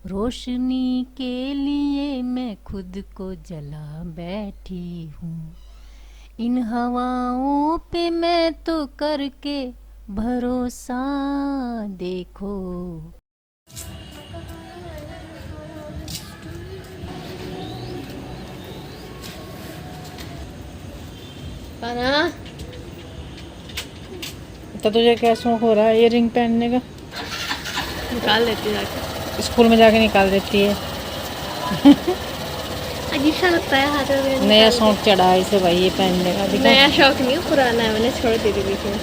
रोशनी के लिए मैं खुद को जला बैठी हूँ। इन हवाओं पे मैं तो करके भरोसा देखो। पाना तो तुझे क्या शौक हो रहा है इयररिंग पहनने का? निकाल देती जाके। स्कूल में जाके निकाल देती है। अजीब सा लगता है हाथ में नया निकाल शौक चढ़ा है इसे भाई ये पहनने का। के। दिखा नया शौक नहीं है, पुराना है, मैंने छोड़ दी थी बीच में।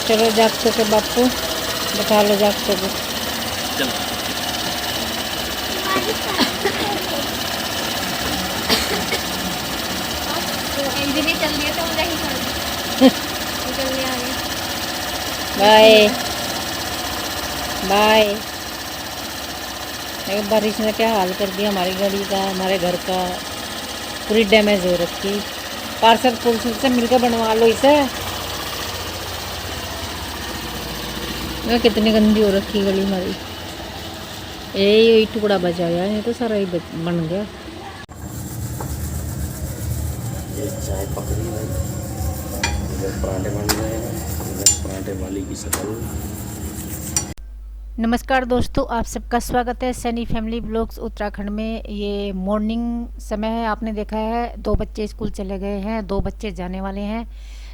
चलो जागते के बापू बैठा लो जागते को। इंजन चल रही है तो मुझे ही छोड़ दी। निकलने आ गए। Bye bye. एक बारिश ने क्या हाल कर दिया हमारी गाड़ी का, हमारे घर का। पूरी डैमेज हो रखी। पार्सल पुलिस से मिलकर बनवा लो इसे। कितनी गंदी हो रखी गली हमारी। यही टुकड़ा बचा गया, ये तो सारा ही बन गया। चाय पकड़ी भाई, इधर पराठे बन रहे हैं, इधर पराठे वाली की शक्ल। नमस्कार दोस्तों, आप सबका स्वागत है सनी फैमिली ब्लॉग्स उत्तराखंड में। ये मॉर्निंग समय है, आपने देखा है 2 बच्चे स्कूल चले गए हैं, 2 बच्चे जाने वाले हैं।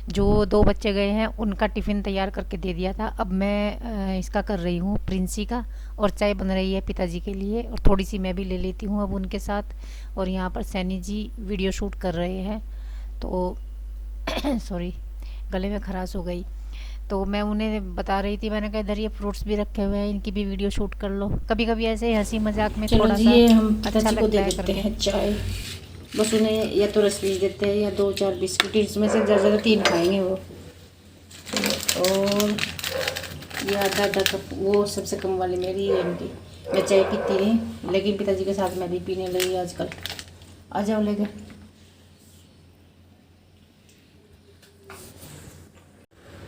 जो 2 बच्चे गए हैं उनका टिफ़िन तैयार करके दे दिया था। अब मैं इसका कर रही हूँ प्रिंसी का, और चाय बन रही है पिताजी के लिए, और थोड़ी सी मैं भी ले लेती हूँ अब उनके साथ। और यहाँ पर सैनी जी वीडियो शूट कर रहे हैं, तो सॉरी गले में खराश हो गई। तो मैं उन्हें बता रही थी, मैंने कहा इधर ये फ्रूट्स भी रखे हुए हैं, इनकी भी वीडियो शूट कर लो। कभी कभी ऐसे ही हंसी मजाक में थोड़ा सा ये हम अच्छा पिताजी को लगता दे है देते करके। हैं चाय। बस उन्हें या तो रस पीस देते हैं या 2-4 बिस्कुट, इसमें से ज़्यादा 3 खाएंगे वो। और ये आधा कप वो सबसे कम वाली मेरी है, इनकी। मैं चाय पीती नहीं, लेकिन पिताजी के साथ मैं भी पीने लगी आजकल। आ जाओ लेके।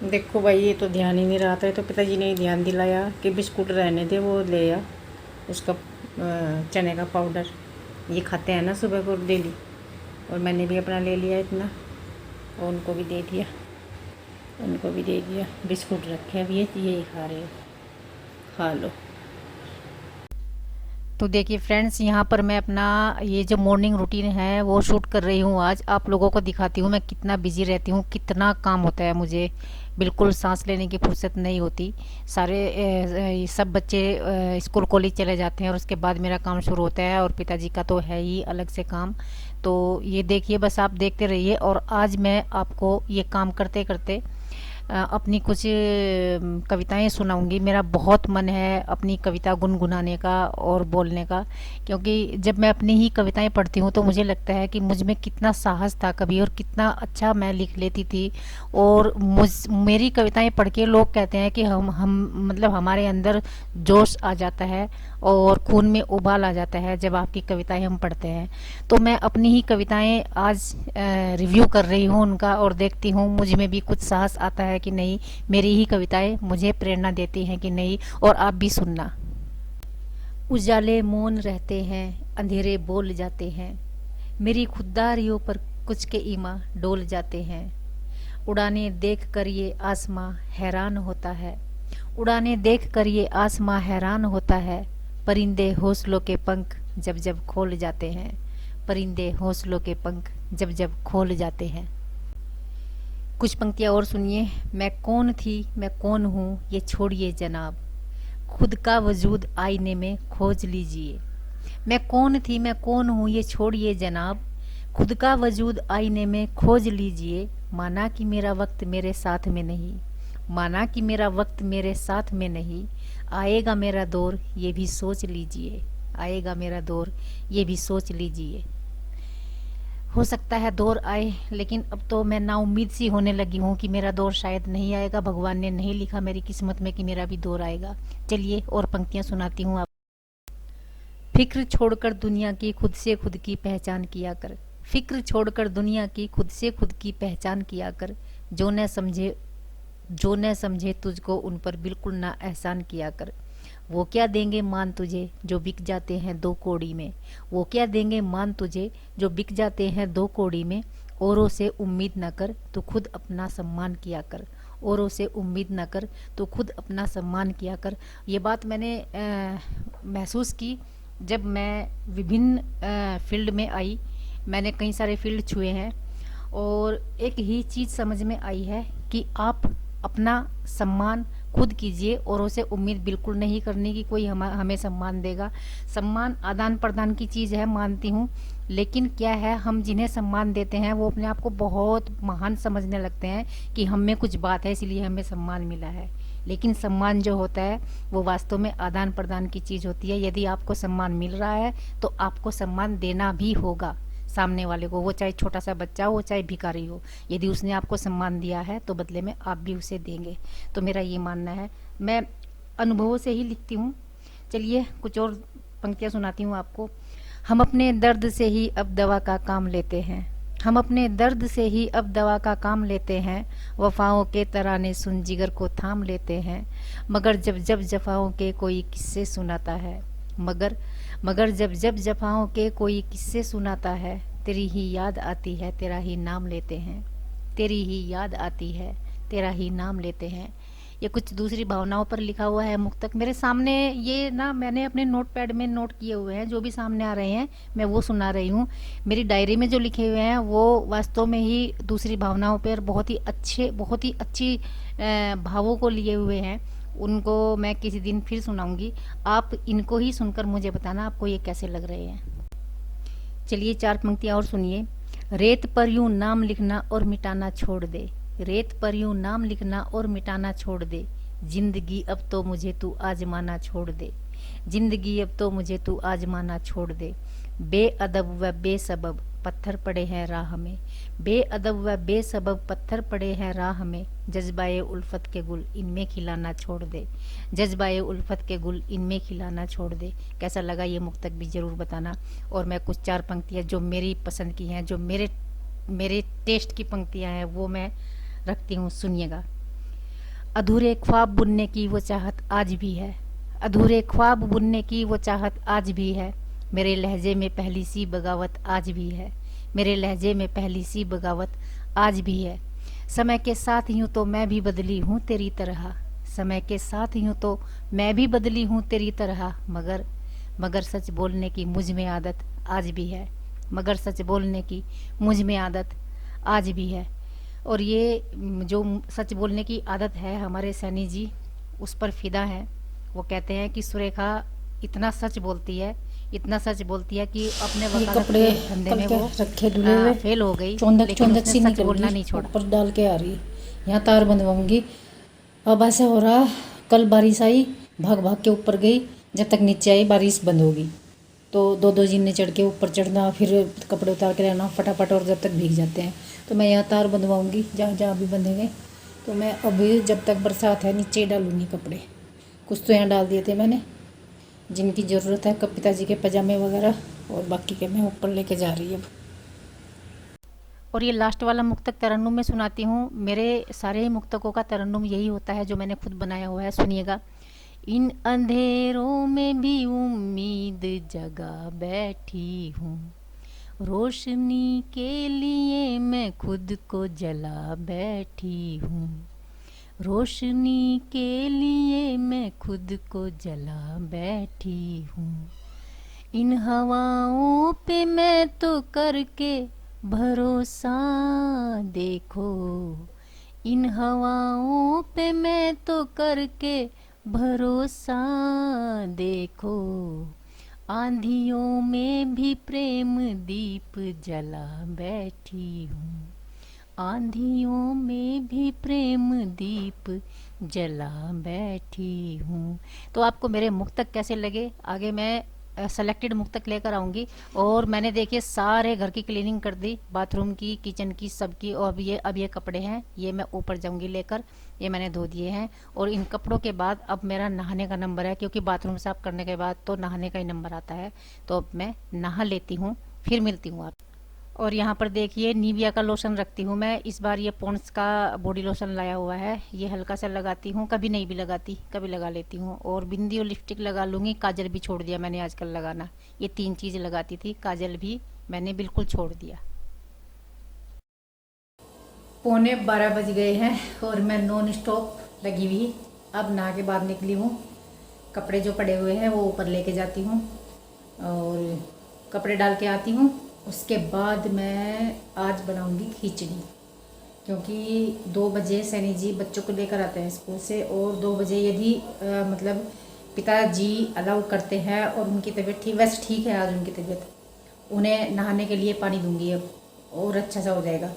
देखो भाई ये तो ध्यान ही नहीं रहा था, तो पिताजी ने ही ध्यान दिलाया कि बिस्कुट रहने दे, वो ले आ उसका चने का पाउडर। ये खाते हैं ना सुबह को डेली, और मैंने भी अपना ले लिया इतना, और उनको भी दे दिया, उनको भी दे दिया। बिस्कुट रखे अब ये यही खा रहे हो, खा लो। तो देखिए फ्रेंड्स, यहाँ पर मैं अपना ये जो मॉर्निंग रूटीन है वो शूट कर रही हूँ। आज आप लोगों को दिखाती हूँ मैं कितना बिजी रहती हूँ, कितना काम होता है मुझे। बिल्कुल सांस लेने की फुर्सत नहीं होती। सब बच्चे स्कूल कॉलेज चले जाते हैं और उसके बाद मेरा काम शुरू होता है, और पिताजी का तो है ही अलग से काम। तो ये देखिए, बस आप देखते रहिए। और आज मैं आपको ये काम करते करते अपनी कुछ कविताएं सुनाऊंगी। मेरा बहुत मन है अपनी कविता गुनगुनाने का और बोलने का, क्योंकि जब मैं अपनी ही कविताएं पढ़ती हूँ तो मुझे लगता है कि मुझ में कितना साहस था कभी, और कितना अच्छा मैं लिख लेती थी। और मेरी कविताएं पढ़ के लोग कहते हैं कि हम मतलब हमारे अंदर जोश आ जाता है और खून में उबाल आ जाता है जब आपकी कविताएं हम पढ़ते हैं। तो मैं अपनी ही कविताएं आज रिव्यू कर रही हूँ उनका, और देखती हूँ मुझ में भी कुछ साहस आता है कि नहीं, मेरी ही कविताएं मुझे प्रेरणा देती हैं कि नहीं। और आप भी सुनना। उजाले मौन रहते हैं, अंधेरे बोल जाते हैं, मेरी खुददारियों पर कुछ के ईमा डोल जाते हैं। उड़ाने देख कर ये आसमां हैरान होता है, उड़ाने देख कर ये आसमां हैरान होता है। परिंदे हौसलों के पंख जब जब खोल जाते हैं, परिंदे हौसलों के पंख जब जब खोल जाते हैं। कुछ पंक्तियाँ और सुनिए। मैं कौन थी, मैं कौन हूँ ये छोड़िए जनाब, खुद का वजूद आईने में खोज लीजिए। मैं कौन थी, मैं कौन हूँ ये छोड़िए जनाब, खुद का वजूद आईने में खोज लीजिए। माना कि मेरा वक्त मेरे साथ में नहीं, माना कि मेरा वक्त मेरे साथ में नहीं, आएगा मेरा दौर ये भी सोच लीजिए, आएगा मेरा दौर ये भी सोच लीजिए। हो सकता है दौर आए, लेकिन अब तो मैं नाउम्मीद सी होने लगी हूँ कि मेरा दौर शायद नहीं आएगा। भगवान ने नहीं लिखा मेरी किस्मत में कि मेरा भी दौर आएगा। चलिए और पंक्तियाँ सुनाती हूँ आप। फिक्र छोड़कर दुनिया की खुद से खुद की पहचान किया कर, फिक्र छोड़कर दुनिया की खुद से खुद की पहचान किया कर। जो न समझे जो न समझे तुझको उन पर बिल्कुल ना एहसान किया कर। वो क्या देंगे मान तुझे जो बिक जाते हैं 2 कौड़ी में। वो क्या देंगे मान तुझे जो बिक जाते हैं 2 कौड़ी में। औरों से उम्मीद न कर तू खुद अपना सम्मान किया कर। औरों से उम्मीद न कर तू खुद अपना सम्मान किया कर। ये बात मैंने महसूस की जब मैं विभिन्न फील्ड में आई। मैंने कई सारे फील्ड छुए हैं और एक ही चीज़ समझ में आई है कि आप अपना सम्मान खुद कीजिए। औरों से उम्मीद बिल्कुल नहीं करनी कि कोई हमें सम्मान देगा। सम्मान आदान प्रदान की चीज़ है, मानती हूँ, लेकिन क्या है, हम जिन्हें सम्मान देते हैं वो अपने आप को बहुत महान समझने लगते हैं कि हम में कुछ बात है इसलिए हमें सम्मान मिला है। लेकिन सम्मान जो होता है वो वास्तव में आदान प्रदान की चीज़ होती है। यदि आपको सम्मान मिल रहा है तो आपको सम्मान देना भी होगा सामने वाले को, वो चाहे छोटा सा बच्चा हो चाहे भिखारी हो। यदि उसने आपको सम्मान दिया है तो बदले में आप भी उसे देंगे। तो मेरा ये मानना है, मैं अनुभवों से ही लिखती हूँ। चलिए कुछ और पंक्तियाँ सुनाती हूँ आपको। हम अपने दर्द से ही अब दवा का काम लेते हैं। हम अपने दर्द से ही अब दवा का काम लेते हैं। वफाओं के तराने सुन जिगर को थाम लेते हैं। मगर जब जब जफाओं के कोई किस्से सुनाता है, मगर जब जब जफाओं के कोई किस्से सुनाता है, तेरी ही याद आती है तेरा ही नाम लेते हैं। तेरी ही याद आती है तेरा ही नाम लेते हैं। ये कुछ दूसरी भावनाओं पर लिखा हुआ है मुक्तक। मेरे सामने ये ना मैंने अपने नोटपैड में नोट किए हुए हैं, जो भी सामने आ रहे हैं मैं वो सुना रही हूँ। मेरी डायरी में जो लिखे हुए हैं वो वास्तव में ही दूसरी भावनाओं पर बहुत ही अच्छी भावों को लिए हुए हैं। उनको मैं किसी दिन फिर सुनाऊंगी। आप इनको ही सुनकर मुझे बताना आपको ये कैसे लग रहे हैं। चलिए 4 पंक्तियाँ और सुनिए। रेत पर यूं नाम लिखना और मिटाना छोड़ दे। रेत पर यूं नाम लिखना और मिटाना छोड़ दे। जिंदगी अब तो मुझे तू आजमाना छोड़ दे। जिंदगी अब तो मुझे तू आजमाना छोड़ दे। बेअदब व बेसबब पत्थर पड़े हैं राह में। बेअदब व बेसबब पत्थर पड़े हैं राह में। जज्बाए उल्फत के गुल इनमें खिलाना छोड़ दे। जज्बाए उल्फत के गुल इनमें खिलाना छोड़ दे। कैसा लगा ये मुक्तक भी ज़रूर बताना। और मैं कुछ 4 पंक्तियाँ जो मेरी पसंद की हैं, जो मेरे टेस्ट की पंक्तियाँ हैं, वो मैं रखती हूँ, सुनिएगा। अधूरे ख्वाब बुनने की वो चाहत आज भी है। अधूरे ख्वाब बुनने की वो चाहत आज भी है। मेरे लहजे में पहली सी बगावत आज भी है। मेरे लहजे में पहली सी बगावत आज भी है। समय के साथ यूं तो मैं भी बदली हूँ तेरी तरह। समय के साथ यूं तो मैं भी बदली हूँ तेरी तरह। मगर सच बोलने की मुझ में आदत आज भी है। मगर सच बोलने की मुझ में आदत आज भी है। और ये जो सच बोलने की आदत है, हमारे सैनी जी उस पर फिदा हैं। वो कहते हैं कि सुरेखा इतना सच बोलती है कि अपने वकालत के धंधे में वो रखे धुले हुए फेल हो गई, चौंधक लेकिन उसने सी सच निकल बोलना गई, नहीं छोड़ा। ऊपर डाल के आ रही है। यहाँ तार बंधवाऊंगी। अब ऐसे हो रहा, कल बारिश आई, भाग भाग के ऊपर गई, जब तक नीचे आई बारिश बंद होगी। तो 2-2 जीने चढ़ के ऊपर चढ़ना, फिर कपड़े उतार के रहना फटाफट, और जब तक भीग जाते हैं। तो मैं यहाँ तार बंधवाऊंगी जहाँ जहाँ भी बंधेंगे। तो मैं अभी जब तक बरसात है नीचे डालूंगी कपड़े। कुछ तो यहाँ डाल दिए थे मैंने जिनकी ज़रूरत है, कविता जी के पजामे वगैरह, और बाकी के मैं ऊपर लेके जा रही हूँ। और ये लास्ट वाला मुक्तक तरन्नुम में सुनाती हूँ। मेरे सारे ही मुक्तकों का तरन्नुम यही होता है जो मैंने खुद बनाया हुआ है, सुनिएगा। इन अंधेरों में भी उम्मीद जगा बैठी हूँ। रोशनी के लिए मैं खुद को जला बैठी हूँ। रोशनी के लिए मैं खुद को जला बैठी हूँ। इन हवाओं पे मैं तो करके भरोसा देखो। इन हवाओं पे मैं तो करके भरोसा देखो। आंधियों में भी प्रेम दीप जला बैठी हूँ। आंधियों में भी प्रेम दीप जला बैठी हूँ। तो आपको मेरे मुक्तक कैसे लगे? आगे मैं सेलेक्टेड मुक्तक लेकर आऊँगी। और मैंने देखिए सारे घर की क्लीनिंग कर दी, बाथरूम की, किचन की, सबकी। और अब ये कपड़े हैं, ये मैं ऊपर जाऊँगी लेकर, ये मैंने धो दिए हैं। और इन कपड़ों के बाद अब मेरा नहाने का नंबर है, क्योंकि बाथरूम साफ करने के बाद तो नहाने का ही नंबर आता है। तो अब मैं नहा लेती हूँ, फिर मिलती हूँ आप। और यहाँ पर देखिए निविया का लोशन रखती हूँ मैं। इस बार ये पॉन्ड्स का बॉडी लोशन लाया हुआ है, ये हल्का सा लगाती हूँ, कभी नहीं भी लगाती, कभी लगा लेती हूँ। और बिंदी और लिपस्टिक लगा लूँगी, काजल भी छोड़ दिया मैंने आजकल लगाना। ये 3 चीज़ लगाती थी, काजल भी मैंने बिल्कुल छोड़ दिया। 11:15 बज गए हैं और मैं नॉन स्टॉप लगी हुई अब नहा के बाद निकली हूँ। कपड़े जो पड़े हुए हैं वो ऊपर लेके जाती हूँ और कपड़े डाल के आती हूँ। उसके बाद मैं आज बनाऊंगी खिचड़ी, क्योंकि 2 बजे सैनी जी बच्चों को लेकर आते हैं स्कूल से, और 2 बजे यदि मतलब पिताजी अलाउ करते हैं और उनकी तबीयत ठीक, वैसे ठीक है आज उनकी तबीयत, उन्हें नहाने के लिए पानी दूंगी अब और अच्छा सा हो जाएगा।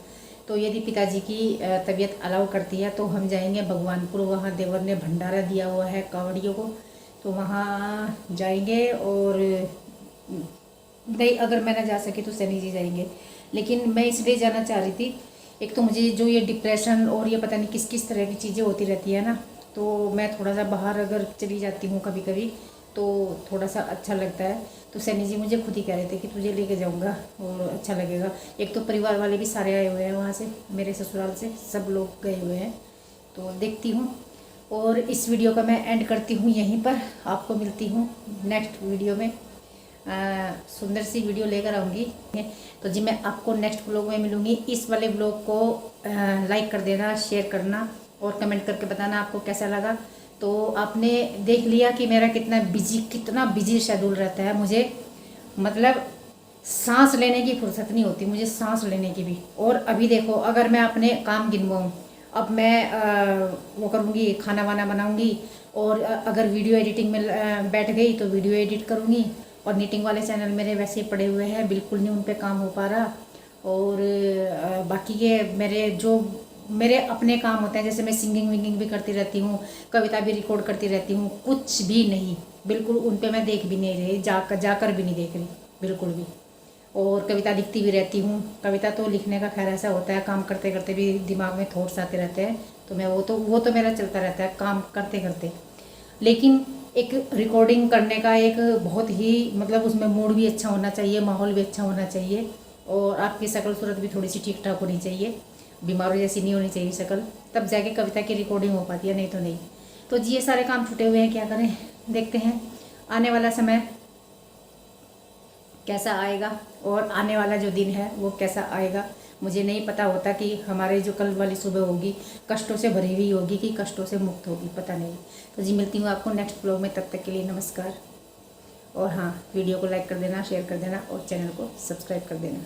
तो यदि पिताजी की तबीयत अलाउ करती है तो हम जाएंगे भगवानपुर, वहाँ देवर ने भंडारा दिया हुआ है कांवड़ियों को, तो वहाँ जाएंगे। और नहीं, अगर मैं ना जा सकी तो सैनी जी जाएंगे, लेकिन मैं इसलिए जाना चाह रही थी, एक तो मुझे जो ये डिप्रेशन और ये पता नहीं किस किस तरह की चीज़ें होती रहती है ना, तो मैं थोड़ा सा बाहर अगर चली जाती हूँ कभी कभी तो थोड़ा सा अच्छा लगता है। तो सैनी जी मुझे खुद ही कह रहे थे कि तुझे लेके जाऊँगा और अच्छा लगेगा। एक तो परिवार वाले भी सारे आए हुए हैं वहाँ से, मेरे ससुराल से सब लोग गए हुए हैं, तो देखती हूँ। और इस वीडियो का मैं एंड करती हूँ यहीं पर, आपको मिलती हूँ नेक्स्ट वीडियो में। सुंदर सी वीडियो लेकर आऊँगी, तो जी मैं आपको नेक्स्ट ब्लॉग में मिलूँगी। इस वाले ब्लॉग को लाइक कर देना, शेयर करना और कमेंट करके बताना आपको कैसा लगा। तो आपने देख लिया कि मेरा कितना बिजी शेड्यूल रहता है, मुझे मतलब सांस लेने की फुर्सत नहीं होती, मुझे सांस लेने की भी। और अभी देखो, अगर मैं अपने काम गिनवाऊँ, अब मैं वो करूँगी, खाना वाना बनाऊँगी, और अगर वीडियो एडिटिंग में बैठ गई तो वीडियो एडिट करूँगी। और नीटिंग वाले चैनल मेरे वैसे ही पड़े हुए हैं, बिल्कुल नहीं उन पे काम हो पा रहा। और बाकी के मेरे अपने काम होते हैं, जैसे मैं सिंगिंग विंगिंग भी करती रहती हूँ, कविता भी रिकॉर्ड करती रहती हूँ, कुछ भी नहीं, बिल्कुल उन पे मैं देख भी नहीं रही, जाकर भी नहीं देख रही बिल्कुल भी। और कविता लिखती भी रहती हूँ। कविता तो लिखने का खैर ऐसा होता है, काम करते करते भी दिमाग में थॉट्स आते रहते हैं, तो मैं वो तो मेरा चलता रहता है काम करते करते। लेकिन एक रिकॉर्डिंग करने का एक बहुत ही मतलब उसमें मूड भी अच्छा होना चाहिए, माहौल भी अच्छा होना चाहिए, और आपकी शक्ल सूरत भी थोड़ी सी ठीक ठाक होनी चाहिए, बीमारों जैसी नहीं होनी चाहिए शक्ल, तब जाके कविता की रिकॉर्डिंग हो पाती है, नहीं तो नहीं। तो जी ये सारे काम छूटे हुए हैं, क्या करें, देखते हैं आने वाला समय कैसा आएगा और आने वाला जो दिन है वो कैसा आएगा। मुझे नहीं पता होता कि हमारे जो कल वाली सुबह होगी कष्टों से भरी हुई होगी कि कष्टों से मुक्त होगी, पता नहीं। तो जी मिलती हूँ आपको नेक्स्ट ब्लॉग में, तब तक के लिए नमस्कार। और हाँ, वीडियो को लाइक कर देना, शेयर कर देना और चैनल को सब्सक्राइब कर देना।